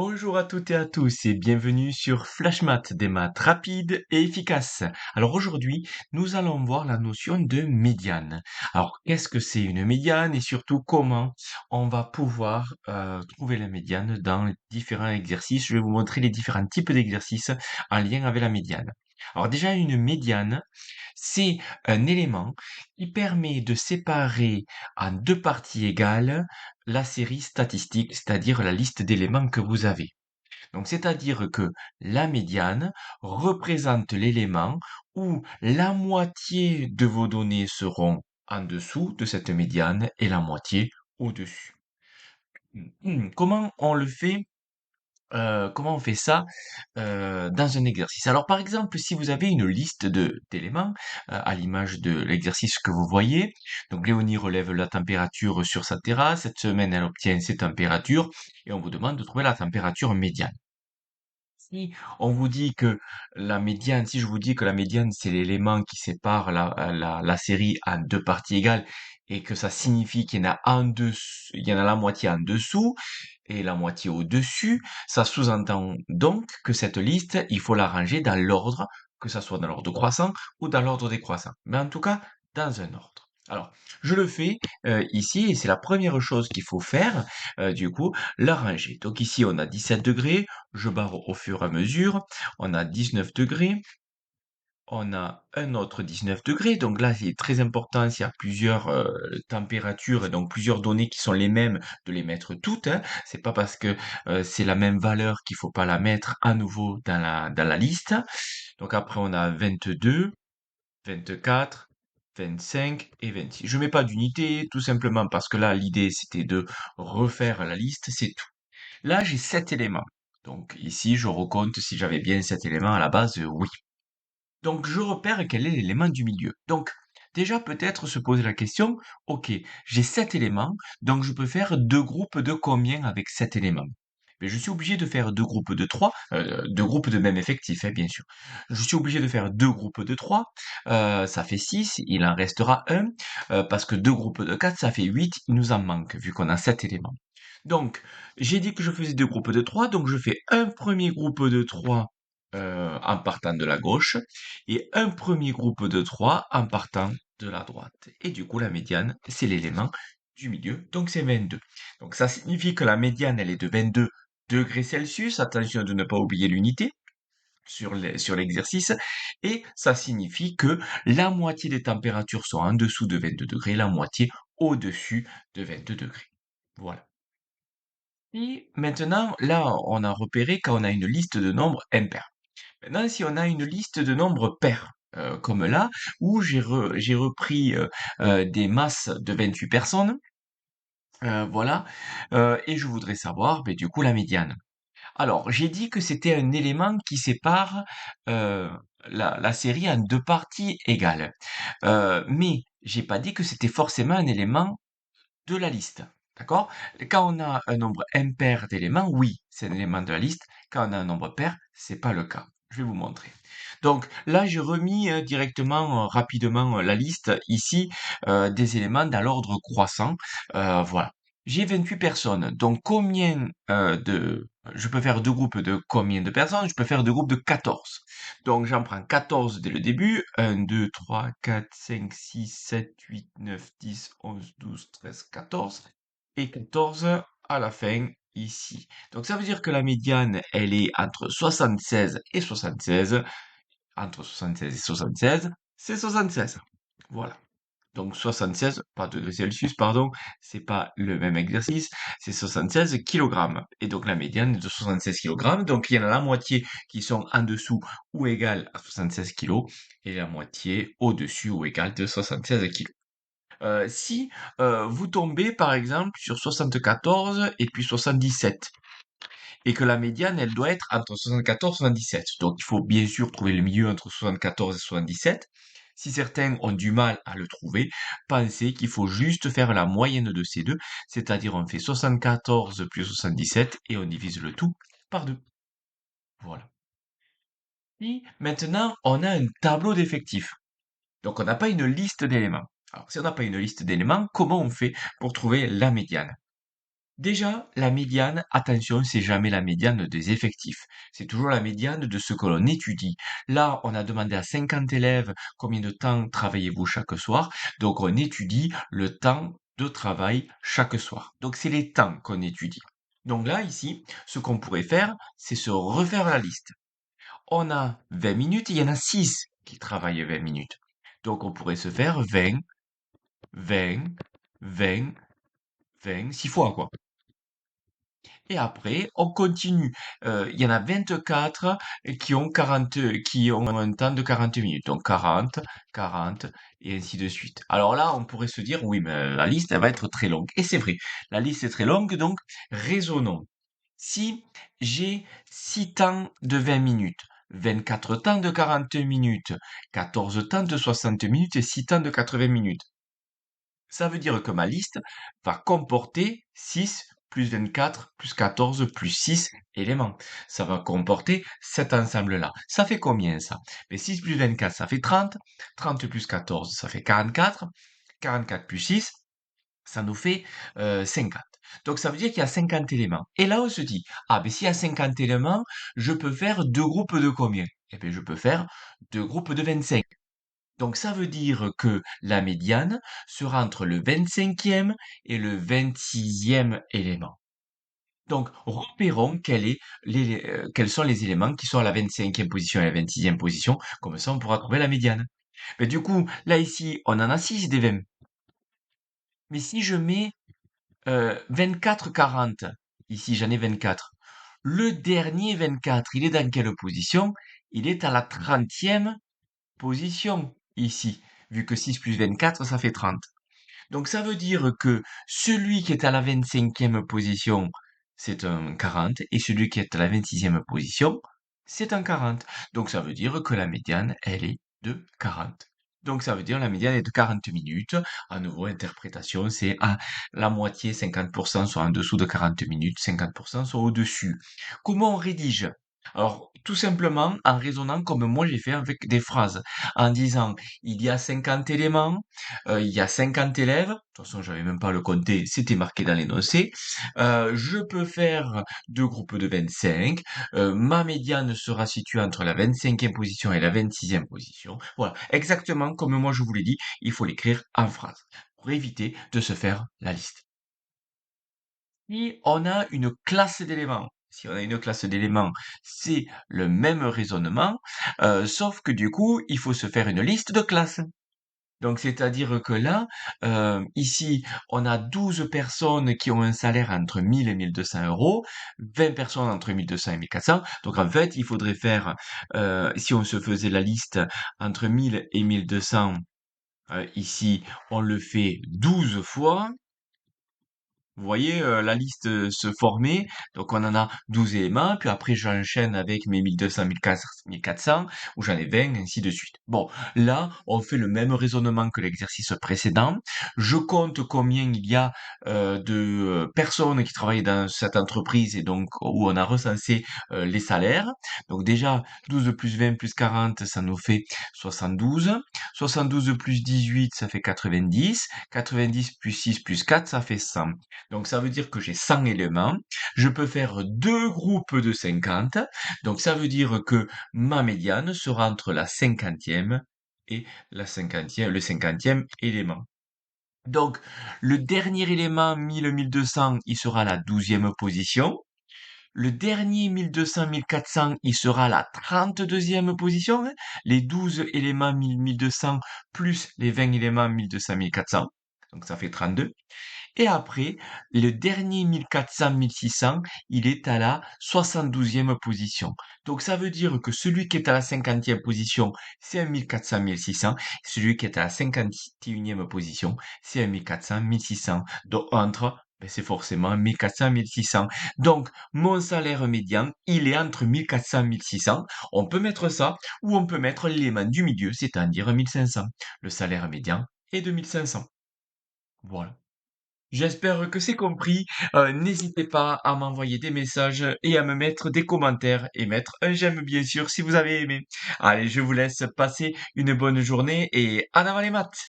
Bonjour à toutes et à tous et bienvenue sur Flashmat, des maths rapides et efficaces. Alors aujourd'hui, nous allons voir la notion de médiane. Alors qu'est-ce que c'est une médiane et surtout comment on va pouvoir trouver la médiane dans les différents exercices. Je vais vous montrer les différents types d'exercices en lien avec la médiane. Alors déjà, une médiane, c'est un élément qui permet de séparer en deux parties égales la série statistique, c'est-à-dire la liste d'éléments que vous avez. Donc, c'est-à-dire que la médiane représente l'élément où la moitié de vos données seront en dessous de cette médiane et la moitié au-dessus. Comment on le fait? Comment on fait ça dans un exercice? Alors, par exemple, si vous avez une liste d'éléments, à l'image de l'exercice que vous voyez, donc Léonie relève la température sur sa terrasse, cette semaine elle obtient ces températures, et on vous demande de trouver la température médiane. Si on vous dit que la médiane, si je vous dis que la médiane, c'est l'élément qui sépare la série en deux parties égales et que ça signifie qu'il y en a en dessous, il y en a la moitié en dessous et la moitié au-dessus, ça sous-entend donc que cette liste, il faut la ranger dans l'ordre, que ça soit dans l'ordre croissant ou dans l'ordre décroissant. Mais en tout cas, dans un ordre. Alors, je le fais ici et c'est la première chose qu'il faut faire, du coup, la ranger. Donc ici, on a 17 degrés, je barre au fur et à mesure. On a 19 degrés. On a un autre 19 degrés. Donc là, c'est très important s'il y a plusieurs températures et donc plusieurs données qui sont les mêmes, de les mettre toutes, hein. C'est pas parce que c'est la même valeur qu'il faut pas la mettre à nouveau dans la liste. Donc après, on a 22, 24, 25 et 26. Je mets pas d'unité, tout simplement parce que là, l'idée, c'était de refaire la liste, c'est tout. Là, j'ai 7 éléments. Donc ici, je recompte si j'avais bien 7 éléments à la base, oui. Donc je repère quel est l'élément du milieu. Donc déjà peut-être se poser la question, ok, j'ai 7 éléments, donc je peux faire deux groupes de combien avec 7 éléments? Mais je suis obligé de faire deux groupes de 3, deux groupes de même effectif, hein, bien sûr. Je suis obligé de faire deux groupes de 3, ça fait 6, il en restera un, parce que deux groupes de 4, ça fait 8, il nous en manque, vu qu'on a 7 éléments. Donc, j'ai dit que je faisais deux groupes de 3, donc je fais un premier groupe de 3 en partant de la gauche et un premier groupe de 3 en partant de la droite. Et du coup, la médiane, c'est l'élément du milieu, donc c'est 22. Donc ça signifie que la médiane, elle est de 22 degrés Celsius. Attention de ne pas oublier l'unité sur l'exercice. Et ça signifie que la moitié des températures sont en dessous de 22 degrés, la moitié au-dessus de 22 degrés. Voilà. Et maintenant, là, on a repéré quand on a une liste de nombres impairs. Maintenant, si on a une liste de nombres pairs, comme là, où j'ai repris des masses de 28 personnes, voilà, et je voudrais savoir, ben, du coup, la médiane. Alors, j'ai dit que c'était un élément qui sépare euh, la série en deux parties égales. Mais j'ai pas dit que c'était forcément un élément de la liste. D'accord? Quand on a un nombre impair d'éléments, oui, c'est un élément de la liste. Quand on a un nombre pair, c'est pas le cas. Je vais vous montrer. Donc là, j'ai remis directement, rapidement la liste ici des éléments dans l'ordre croissant. Voilà. J'ai 28 personnes. Donc combien je peux faire deux groupes de combien de personnes? Je peux faire deux groupes de 14. Donc j'en prends 14 dès le début. 1, 2, 3, 4, 5, 6, 7, 8, 9, 10, 11, 12, 13, 14. Et 14 à la fin ici. Donc ça veut dire que la médiane, elle est entre 76 et 76. Entre 76 et 76, c'est 76. Voilà. Donc 76, pas degrés Celsius, pardon, c'est pas le même exercice, c'est 76 kilogrammes. Et donc la médiane est de 76 kilogrammes, donc il y en a la moitié qui sont en dessous ou égale à 76 kilos, et la moitié au-dessus ou égale de 76 kilos. Si vous tombez par exemple sur 74 et puis 77, et que la médiane, elle doit être entre 74 et 77. Donc, il faut bien sûr trouver le milieu entre 74 et 77. Si certains ont du mal à le trouver, pensez qu'il faut juste faire la moyenne de ces deux, c'est-à-dire on fait 74 plus 77 et on divise le tout par deux. Voilà. Et maintenant, on a un tableau d'effectifs. Donc, on n'a pas une liste d'éléments. Alors, si on n'a pas une liste d'éléments, comment on fait pour trouver la médiane? Déjà, la médiane, attention, c'est jamais la médiane des effectifs. C'est toujours la médiane de ce que l'on étudie. Là, on a demandé à 50 élèves combien de temps travaillez-vous chaque soir. Donc, on étudie le temps de travail chaque soir. Donc, c'est les temps qu'on étudie. Donc là, ici, ce qu'on pourrait faire, c'est se refaire la liste. On a 20 minutes, il y en a 6 qui travaillent 20 minutes. Donc, on pourrait se faire 20, 20, 20, 20, 6 fois, quoi. Et après, on continue. Il y en a 24 qui ont un temps de 40 minutes. Donc 40, 40 et ainsi de suite. Alors là, on pourrait se dire, oui, mais la liste, elle va être très longue. Et c'est vrai, la liste est très longue, donc raisonnons. Si j'ai 6 temps de 20 minutes, 24 temps de 40 minutes, 14 temps de 60 minutes et 6 temps de 80 minutes, ça veut dire que ma liste va comporter 6 plus 24 plus 14 plus 6 éléments. Ça va comporter cet ensemble-là. Ça fait combien ça? Mais 6 plus 24, ça fait 30. 30 plus 14, ça fait 44. 44 plus 6, ça nous fait 50. Donc ça veut dire qu'il y a 50 éléments. Et là, on se dit, ah ben s'il y a 50 éléments, je peux faire deux groupes de combien? Eh bien, je peux faire deux groupes de 25. Donc ça veut dire que la médiane sera entre le 25e et le 26e élément. Donc repérons quels sont les éléments qui sont à la 25e position et à la 26e position, comme ça on pourra trouver la médiane. Mais du coup, là ici, on en a 6 des 20. Mais si je mets 24-40, ici j'en ai 24, le dernier 24, il est dans quelle position? Il est à la 30e position ici, vu que 6 plus 24, ça fait 30. Donc ça veut dire que celui qui est à la 25e position, c'est un 40, et celui qui est à la 26e position, c'est un 40. Donc ça veut dire que la médiane, elle est de 40. Donc ça veut dire la médiane est de 40 minutes. À nouveau, interprétation, c'est à la moitié, 50% soit en dessous de 40 minutes, 50% soit au-dessus. Comment on rédige? Alors, tout simplement en raisonnant comme moi j'ai fait avec des phrases, en disant il y a 50 éléments, il y a 50 élèves, de toute façon j'avais même pas à le compter, c'était marqué dans l'énoncé, je peux faire deux groupes de 25, ma médiane sera située entre la 25e position et la 26e position. Voilà, exactement comme moi je vous l'ai dit, il faut l'écrire en phrase pour éviter de se faire la liste. Si on a une classe d'éléments, si on a une classe d'éléments, c'est le même raisonnement, sauf que du coup, il faut se faire une liste de classes. Donc, c'est-à-dire que là, ici, on a 12 personnes qui ont un salaire entre 1000 et 1200 euros, 20 personnes entre 1200 et 1400. Donc, en fait, il faudrait faire, si on se faisait la liste entre 1000 et 1200, ici, on le fait 12 fois. Vous voyez la liste se former. Donc on en a 12 éléments, puis après j'enchaîne avec mes 1200, 1400, où j'en ai 20, ainsi de suite. Bon, là, on fait le même raisonnement que l'exercice précédent. Je compte combien il y a de personnes qui travaillent dans cette entreprise et donc où on a recensé les salaires. Donc déjà, 12 plus 20 plus 40, ça nous fait 72. 72 plus 18, ça fait 90. 90 plus 6 plus 4, ça fait 100. Donc ça veut dire que j'ai 100 éléments. Je peux faire deux groupes de 50. Donc ça veut dire que ma médiane sera entre la 50e et le 50e élément. Donc le dernier élément 1000-1200, il sera à la 12e position. Le dernier 1200-1400, il sera à la 32e position, hein. Les 12 éléments 1000-1200 plus les 20 éléments 1200-1400. Donc ça fait 32. Et après, le dernier 1400-1600, il est à la 72e position. Donc ça veut dire que celui qui est à la 50e position, c'est un 1400-1600. Celui qui est à la 51e position, c'est un 1400-1600. Donc entre, ben, c'est forcément 1400-1600. Donc mon salaire médian, il est entre 1400-1600. On peut mettre ça ou on peut mettre l'élément du milieu, c'est-à-dire 1500. Le salaire médian est de 1500. Voilà. J'espère que c'est compris. N'hésitez pas à m'envoyer des messages et à me mettre des commentaires et mettre un j'aime bien sûr si vous avez aimé. Allez, je vous laisse passer une bonne journée et en avant les maths!